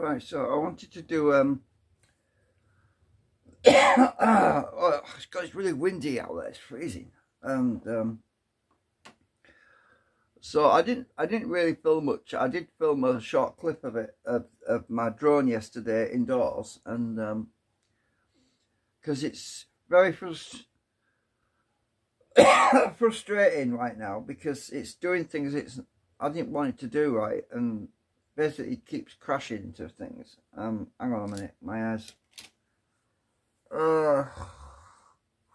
Right, so I wanted to do oh, it's really windy out there, it's freezing, and so I didn't really film much. I did film a short clip of it of my drone yesterday indoors, and because it's very frustrating right now, because it's doing things I didn't want it to do, right, and basically it keeps crashing into things. Hang on a minute, my eyes.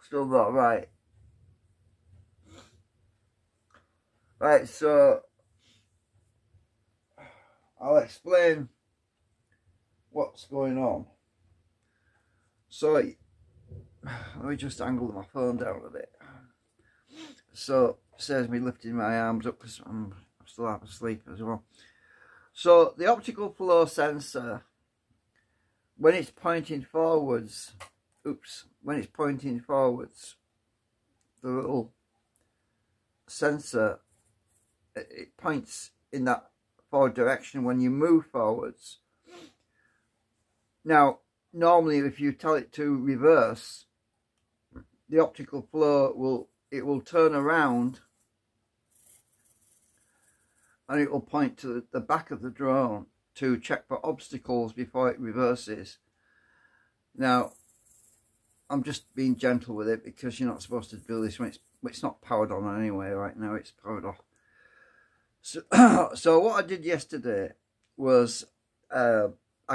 Still not right. Right, so I'll explain what's going on. So let me just angle my phone down a bit. So it saves me lifting my arms up because I'm still half asleep as well. So the optical flow sensor, when it's pointing forwards, when it's pointing forwards, the little sensor, it points in that forward direction when you move forwards. Now, normally if you tell it to reverse, the optical flow will turn around and it will point to the back of the drone to check for obstacles before it reverses. Now, I'm just being gentle with it because you're not supposed to do this when it's not powered on anyway. Right now it's powered off. So, so what I did yesterday was I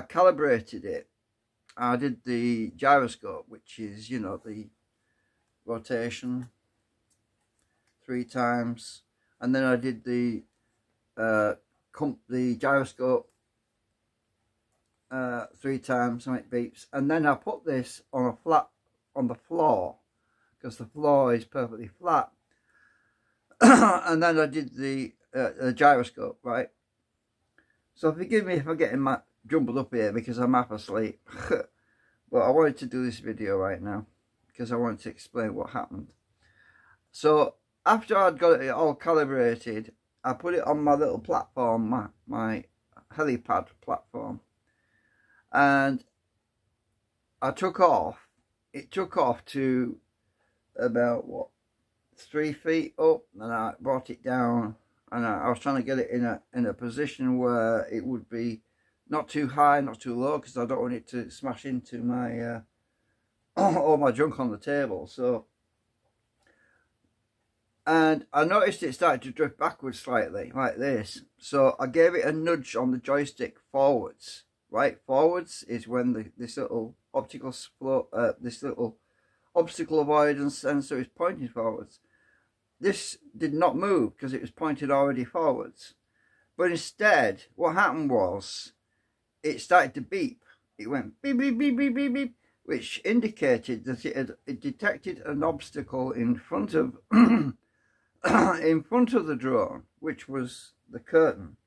calibrated it. I did the gyroscope, which is, you know, the rotation 3 times, and then I did the gyroscope 3 times, so it beeps, and then I put this on the floor because the floor is perfectly flat. And then I did the gyroscope, right? So forgive me if I'm getting jumbled up here because I'm half asleep. But I wanted to do this video right now because I wanted to explain what happened. So after I'd got it all calibrated, I put it on my little platform, my helipad platform, and I took off. It took off to about, what, 3 feet up, and I brought it down, and I was trying to get it in a position where it would be not too high, not too low, because I don't want it to smash into my all my junk on the table. So, and I noticed it started to drift backwards slightly, like this. So I gave it a nudge on the joystick forwards. Right, forwards is when this little optical flow, this little obstacle avoidance sensor is pointing forwards. This did not move because it was pointed already forwards. But instead, what happened was it started to beep. It went beep, beep, beep, beep, beep, beep, which indicated that it detected an obstacle in front of in front of the drone, which was the curtain,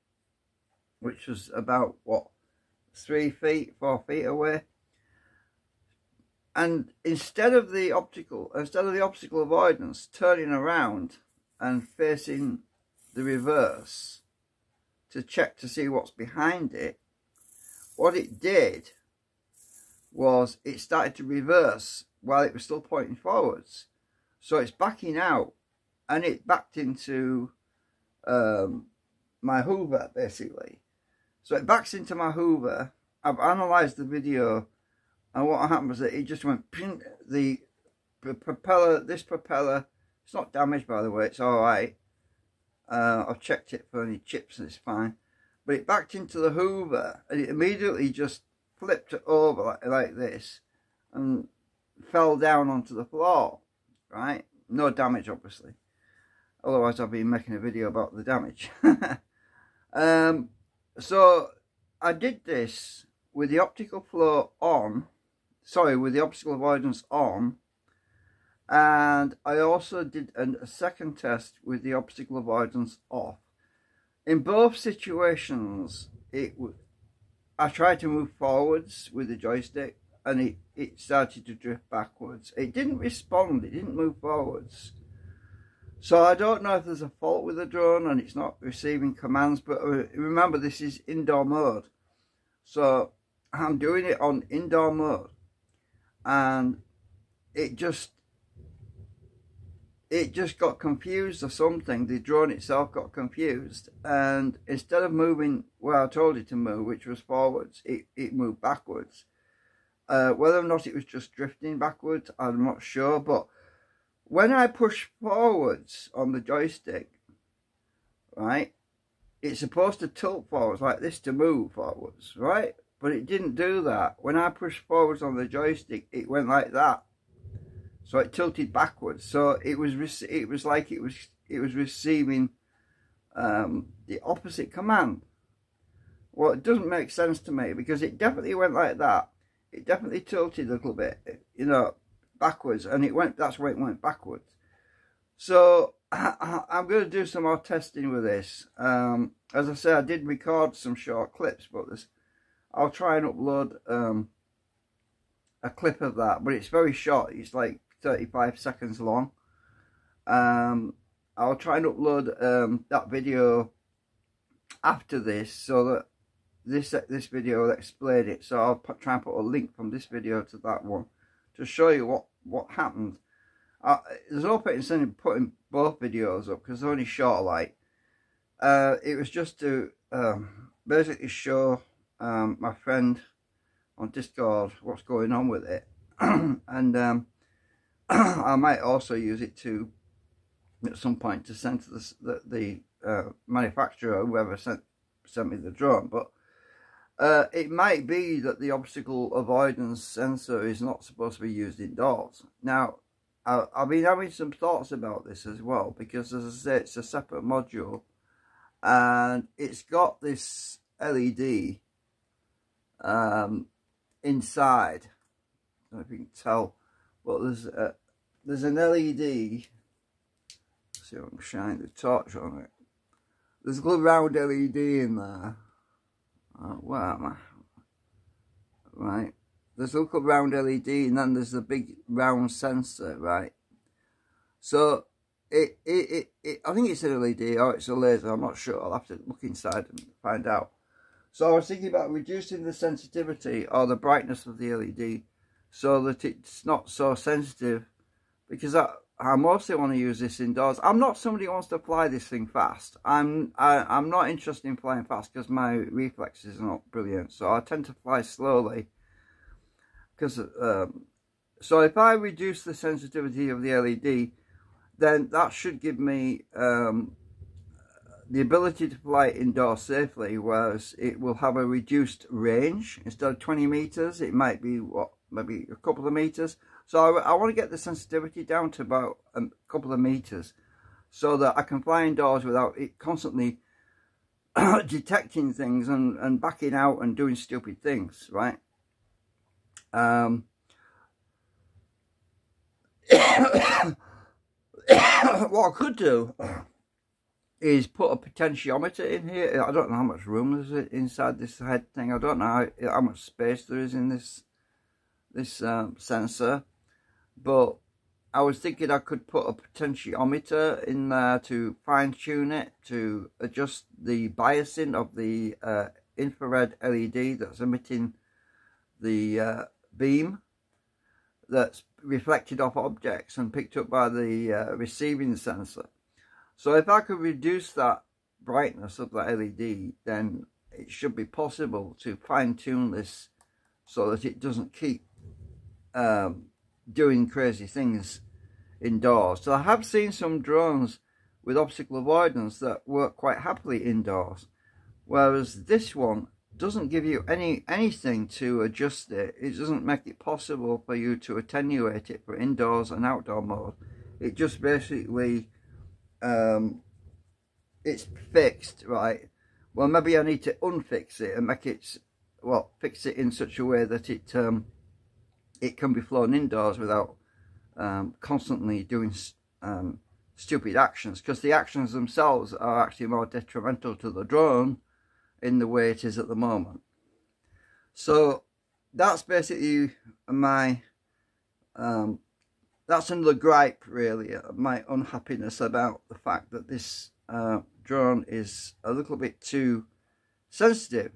which was about, what, 3 feet, 4 feet away. And instead of the optical avoidance turning around and facing the reverse to check to see what's behind it, what it did was it started to reverse while it was still pointing forwards. So it's backing out, and it backed into my Hoover, basically. So it backs into my Hoover. I've analysed the video, and what happened was that it just went, the propeller, this propeller, it's not damaged, by the way, it's alright. I've checked it for any chips and it's fine. But it backed into the Hoover, and it immediately just flipped it over like this and fell down onto the floor, right? No damage, obviously. Otherwise I've been making a video about the damage. So I did this with the optical flow on, with the optical avoidance on, and I also did a second test with the optical avoidance off. In both situations, I tried to move forwards with the joystick, and it started to drift backwards. It didn't respond, it didn't move forwards. So I don't know if there's a fault with the drone and it's not receiving commands, but remember, this is indoor mode. So I'm doing it on indoor mode, and it just got confused or something. The drone itself got confused, and instead of moving where I told it to move, which was forwards, it moved backwards. Whether or not it was just drifting backwards, I'm not sure, but when I push forwards on the joystick, right, it's supposed to tilt forwards like this to move forwards, right? But it didn't do that. When I pushed forwards on the joystick, it went like that. So it tilted backwards. So it was like it was receiving the opposite command. Well, it doesn't make sense to me, because it definitely went like that. It definitely tilted a little bit, you know, backwards, and that's where it went backwards. So I'm going to do some more testing with this. As I said, I did record some short clips, but I'll try and upload a clip of that, but it's very short. It's like 35 seconds long. I'll try and upload that video after this, so that this video will explain it. So I'll try and put a link from this video to that one to show you what happened. There's no point in putting both videos up, because they're only short like. It was just to basically show my friend on Discord what's going on with it. And I might also use it to, at some point, to send to the manufacturer, whoever sent me the drone. But it might be that the obstacle avoidance sensor is not supposed to be used indoors. Now, I've been having some thoughts about this as well, because, as I say, it's a separate module, and it's got this LED inside. I don't know if you can tell, but there's an LED. Let's see if I can shine the torch on it. There's a little round LED in there. Where am I? Right. There's a little round LED, and then there's the big round sensor, right? So I think it's an LED, or it's a laser, I'm not sure. I'll have to look inside and find out. So I was thinking about reducing the sensitivity or the brightness of the LED so that it's not so sensitive, because I mostly want to use this indoors. I'm not somebody who wants to fly this thing fast. I'm not interested in flying fast, because my reflexes are not brilliant. So I tend to fly slowly. Because so if I reduce the sensitivity of the LED, then that should give me the ability to fly indoors safely, whereas it will have a reduced range. Instead of 20 meters, it might be maybe a couple of meters. So I want to get the sensitivity down to about a couple of meters, so that I can fly indoors without it constantly detecting things and backing out and doing stupid things, right? What I could do is put a potentiometer in here. I don't know how much room there is inside this head thing. I don't know how much space there is in this sensor, but I was thinking I could put a potentiometer in there to fine tune it, to adjust the biasing of the infrared LED that's emitting the beam that's reflected off objects and picked up by the receiving sensor. So if I could reduce that brightness of the LED, then it should be possible to fine-tune this so that it doesn't keep doing crazy things indoors. So I have seen some drones with obstacle avoidance that work quite happily indoors, whereas this one doesn't give you anything to adjust it. It doesn't make it possible for you to attenuate it for indoors and outdoor mode. It just basically it's fixed, right? Well, maybe I need to unfix it and make it, well, fix it in such a way that it can be flown indoors without constantly doing stupid actions, because the actions themselves are actually more detrimental to the drone in the way it is at the moment. So that's basically my that's another gripe, really, my unhappiness about the fact that this drone is a little bit too sensitive.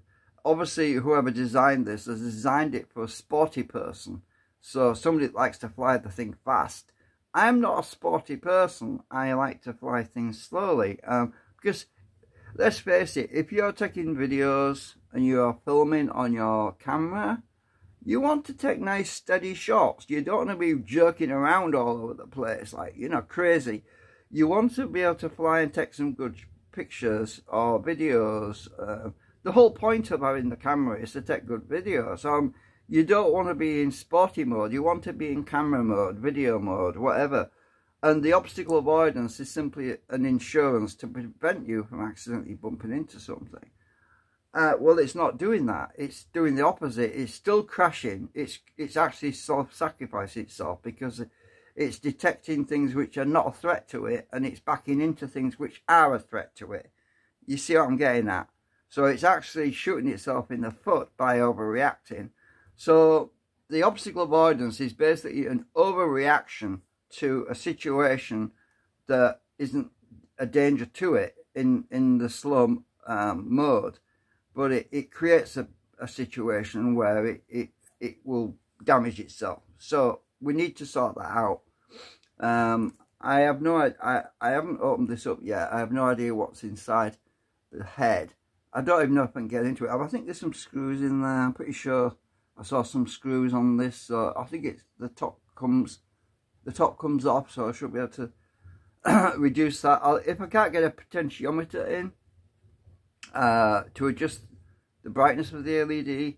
obviously whoever designed this has designed it for a sporty person. So somebody that likes to fly the thing fast. I'm not a sporty person. I like to fly things slowly. Because let's face it, if you're taking videos and you're filming on your camera, you want to take nice steady shots. You don't want to be jerking around all over the place like, you know, crazy. You want to be able to fly and take some good pictures or videos. The whole point of having the camera is to take good videos. You don't want to be in sporty mode. You want to be in camera mode, video mode, whatever. And the obstacle avoidance is simply an insurance to prevent you from accidentally bumping into something. Well, it's not doing that. It's doing the opposite. It's still crashing. It's actually self-sacrificing itself, because it's detecting things which are not a threat to it, and it's backing into things which are a threat to it. You see what I'm getting at? So it's actually shooting itself in the foot by overreacting. So the obstacle avoidance is basically an overreaction to a situation that isn't a danger to it in the slow mode. But it creates a situation where it will damage itself. So we need to sort that out. I have I haven't opened this up yet. I have no idea what's inside the head. I don't even know if I can get into it. I think there's some screws in there. I'm pretty sure I saw some screws on this. So I think it's the top comes off. So I should be able to reduce that. If I can't get a potentiometer in, to adjust the brightness of the LED,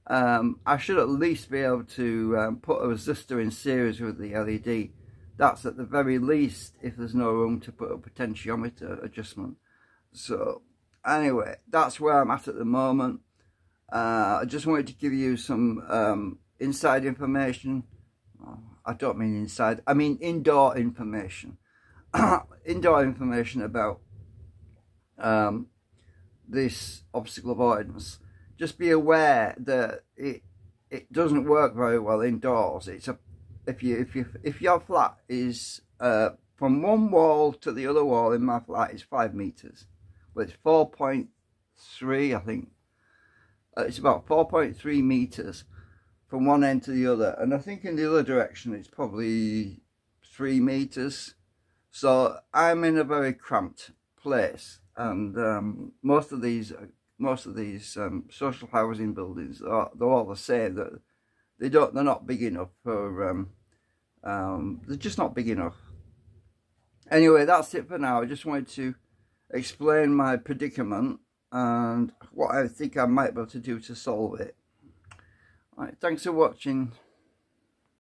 I should at least be able to put a resistor in series with the LED. That's at the very least if there's no room to put a potentiometer adjustment. So anyway, that's where I'm at the moment. I just wanted to give you some inside information. I don't mean inside, I mean indoor information. Indoor information about this obstacle avoidance. Just be aware that it doesn't work very well indoors. It's if your flat is from one wall to the other wall in my flat is 5 meters, but it's 4.3, I think. It's about 4.3 meters from one end to the other, and I think in the other direction it's probably 3 meters. So I'm in a very cramped place. And most of these social housing buildings they're all the same. That they're not big enough for they're just not big enough. Anyway, that's it for now. I just wanted to explain my predicament and what I think I might be able to do to solve it. All right, thanks for watching.